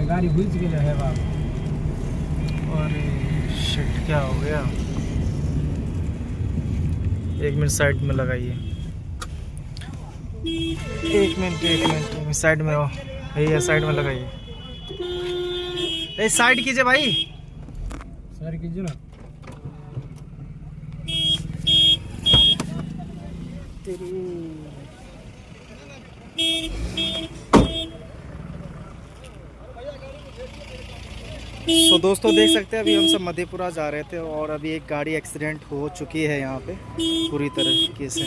गाड़ी घुस गई है बाप। अरे शिट, क्या हो गया? 1 मिनट साइड में लगाइए। 1 मिनट साइड में रहो। भैया साइड में लगाइए। साइड कीजिए भाई, सर कीजिए ना। तो दोस्तों देख सकते हैं अभी हम सब मधेपुरा जा रहे थे और अभी एक गाड़ी एक्सीडेंट हो चुकी है यहाँ पे पूरी तरीके से।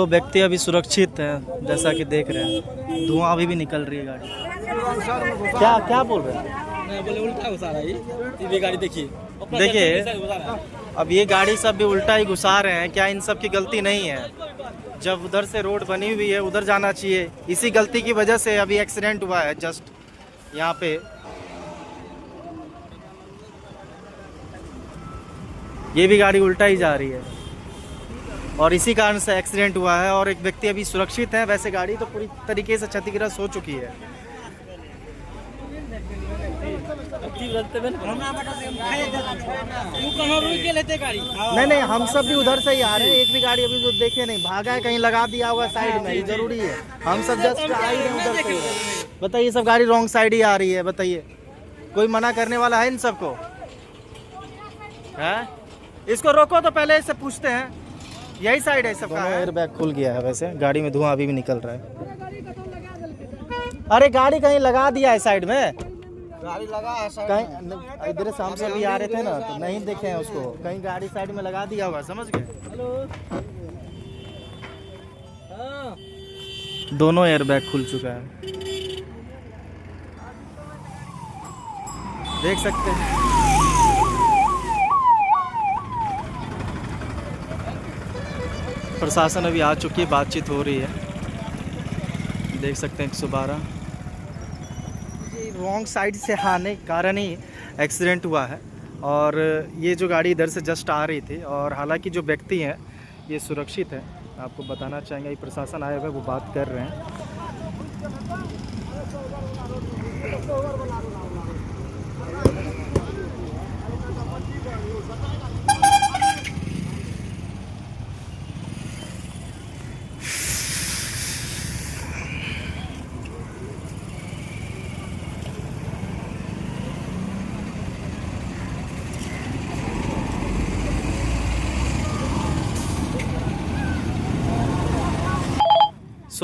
व्यक्ति अभी सुरक्षित हैं जैसा कि देख रहे हैं। धुआं अभी भी निकल रही है गाड़ी। क्या बोल रहे हैं? बोले उल्टा घुसा रहा है ये गाड़ी। देखिए अब ये गाड़ी सब भी उल्टा ही घुसा रहे हैं। क्या इन सब की गलती नहीं है? जब उधर से रोड बनी हुई है उधर जाना चाहिए। इसी गलती की वजह से अभी एक्सीडेंट हुआ है जस्ट यहाँ पे। ये भी गाड़ी उल्टा ही जा रही है और इसी कारण से एक्सीडेंट हुआ है और एक व्यक्ति अभी सुरक्षित है। वैसे गाड़ी तो पूरी तरीके से क्षतिग्रस्त हो चुकी है। नहीं हम सब भी उधर से ही आ रहे हैं। एक भी गाड़ी अभी तो देखे नहीं, भागा है कहीं लगा दिया हुआ साइड में। जरूरी है, हम सब जस्ट आ ही रहे हैं उधर से। बताइए सब गाड़ी रॉन्ग साइड ही आ रही है। बताइए कोई मना करने वाला है इन सबको? है इसको रोको तो पहले इससे पूछते हैं। यही साइड है सबका। एयर बैग खुल गया है। वैसे गाड़ी में धुआं अभी भी निकल रहा है। अरे गाड़ी कहीं लगा दिया है साइड में। गाड़ी लगा है कहीं इधर से हम सब भी आ रहे थे ना तो नहीं देखे हैं उसको। कहीं गाड़ी साइड में लगा दिया होगा, समझ गए? दोनों एयर बैग खुल चुका है, देख सकते हैं। प्रशासन अभी आ चुकी है, बातचीत हो रही है। देख सकते हैं 112 रॉन्ग साइड से आने के कारण ही एक्सीडेंट हुआ है। और ये जो गाड़ी इधर से जस्ट आ रही थी और हालांकि जो व्यक्ति हैं ये सुरक्षित है। आपको बताना चाहेंगे ये प्रशासन आए हुए वो बात कर रहे हैं।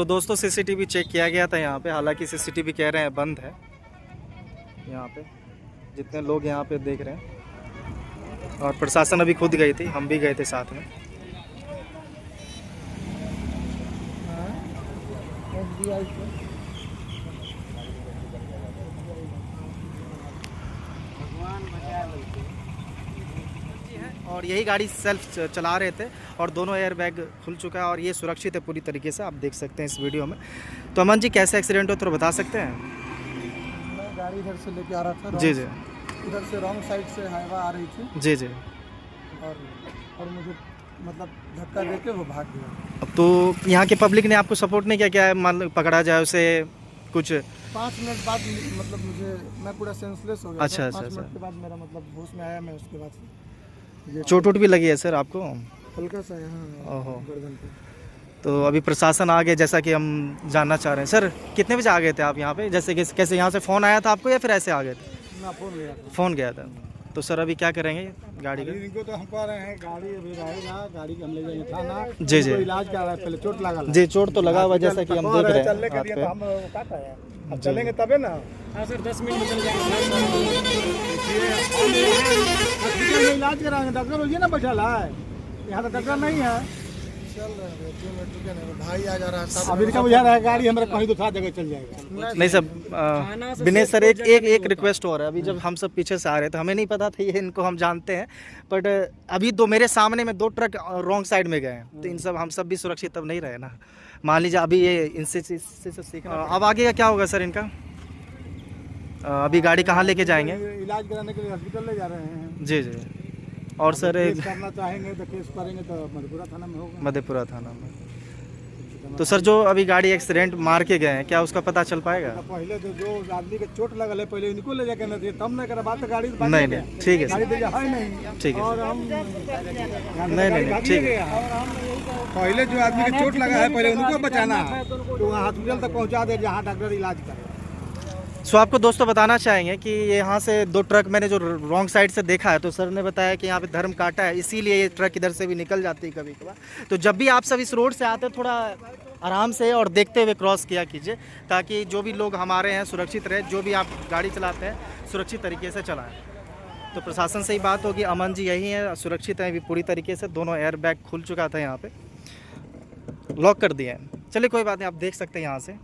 दोस्तों सीसीटीवी चेक किया गया था यहाँ पे। हालांकि सीसीटीवी कह रहे हैं बंद है। यहाँ पे जितने लोग यहाँ पे देख रहे हैं और प्रशासन अभी खुद गई थी, हम भी गए थे साथ में। और यही गाड़ी सेल्फ चला रहे थे और दोनों एयर बैग खुल चुका है और ये सुरक्षित है पूरी तरीके से। आप देख सकते हैं इस वीडियो में। तो अमन जी कैसे एक्सीडेंट हो थोड़ा बता सकते हैं? मैं गाड़ी इधर से लेके आ रहा था। जी इधर से रॉन्ग साइड से हाईवा आ रही थी। जी और मुझे मतलब धक्का देके वो भाग गया। अब तो यहाँ के पब्लिक ने आपको सपोर्ट नहीं किया? क्या मान पकड़ा जाए उसे कुछ? 5 मिनट बाद मतलब मैं पूरा सेंसलेस हो गया। अच्छा। 5 मिनट के बाद मेरा मतलब होश में आया। मैं उसके बाद चोट भी लगी है सर आपको? हल्का सा यहाँ ओहो। गर्दन पे। तो अभी प्रशासन आ गए जैसा कि हम जानना चाह रहे हैं। सर कितने बजे आ गए थे आप यहाँ पे? जैसे कि कैसे यहाँ से फ़ोन आया था आपको या फिर ऐसे आ गए थे? ना फ़ोन गया था। तो सर अभी क्या करेंगे गाड़ी का? इनको तो हम कह रहे हैं गाड़ी अभी रहेगा, गाड़ी हम ले जाएंगे थाना। जी इलाज करा रहा है, पहले चोट लगा। जी चोट तो लगा हुआ जैसा कि हम देख रहे हैं। हम चलेंगे तबे ना। हाँ सर 10 मिनट में चल जाएंगे। इलाज कराएंगे, डॉक्टर होइए ना बचा है। यहाँ तो डॉक्टर नहीं है। चल रहे भाई आ जा रहा है। अभी क्या बुझा रहा है गाड़ी हमारा कहीं दूसरा जगह चल जाएगा। नहीं सर विनेश सर एक रिक्वेस्ट हो रहा है। अभी जब हम सब पीछे से आ रहे थे हमें नहीं पता था ये इनको हम जानते हैं बट अभी मेरे सामने में 2 ट्रक रॉन्ग साइड में गए तो इन सब हम सब भी सुरक्षित तब नहीं रहे ना। मान लीजिए अभी ये इनसे सीखना। अब आगे का क्या होगा सर इनका? अभी गाड़ी कहाँ लेके जाएंगे? इलाज कराने के लिए हॉस्पिटल ले जा रहे हैं। जी और सर करना चाहेंगे तो केस करेंगे तो मधेपुरा थाना में होगा। मधेपुरा थाना में तो सर जो अभी गाड़ी एक्सीडेंट मार के गए हैं, क्या उसका पता चल पाएगा? पहले जो आदमी के चोट लगल है पहले इनको ले जाके नहीं तब नहीं करा बात गाड़ी नहीं नहीं ठीक है गाड़ी सर, दे है नहीं ठीक है और सर। हम नहीं ठीक है। पहले जो आदमी के चोट लगा है पहले उनको बचाना है तो वहाँ हॉस्पिटल तक पहुँचा दे जहाँ डॉक्टर इलाज करे। सो आपको दोस्तों बताना चाहेंगे कि यहाँ से 2 ट्रक मैंने जो रॉन्ग साइड से देखा है, तो सर ने बताया कि यहाँ पे धर्म काटा है, इसीलिए ये ट्रक इधर से भी निकल जाती है कभी कभार। तो जब भी आप सब इस रोड से आते हैं थोड़ा आराम से और देखते हुए क्रॉस किया कीजिए, ताकि जो भी लोग हमारे हैं सुरक्षित रहे, जो भी आप गाड़ी चलाते हैं सुरक्षित तरीके से चलाएँ। तो प्रशासन से ही बात होगी, अमन जी यही हैं, सुरक्षित हैं अभी पूरी तरीके से। दोनों एयर बैग खुल चुका था, यहाँ पर लॉक कर दिए हैं। चलिए कोई बात नहीं, आप देख सकते हैं यहाँ से।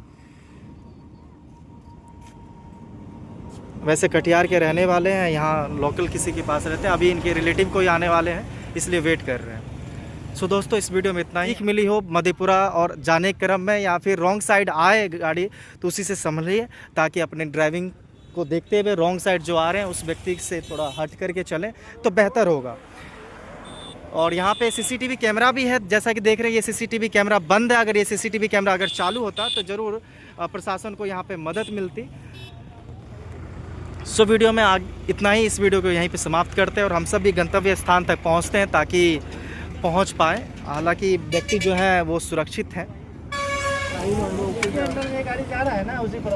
वैसे कटिहार के रहने वाले हैं, यहाँ लोकल किसी के पास रहते हैं, अभी इनके रिलेटिव कोई आने वाले हैं इसलिए वेट कर रहे हैं। सो दोस्तों इस वीडियो में इतना ही। मिली हो मधेपुरा और जाने के क्रम में या फिर रॉन्ग साइड आए गाड़ी तो उसी से संभलिए, ताकि अपने ड्राइविंग को देखते हुए रॉन्ग साइड जो आ रहे हैं उस व्यक्ति से थोड़ा हट करके चलें तो बेहतर होगा। और यहाँ पे सीसीटीवी कैमरा भी है, जैसा कि देख रहे हैं ये सीसीटीवी कैमरा बंद है। अगर ये सीसीटीवी कैमरा अगर चालू होता तो ज़रूर प्रशासन को यहाँ पे मदद मिलती। सो वीडियो में इतना ही। इस वीडियो को यहीं पे समाप्त करते हैं और हम सब भी गंतव्य स्थान तक पहुँचते हैं ताकि पहुँच पाए। हालांकि व्यक्ति जो है वो सुरक्षित है। गाड़ी जा रहा है ना, उसी पर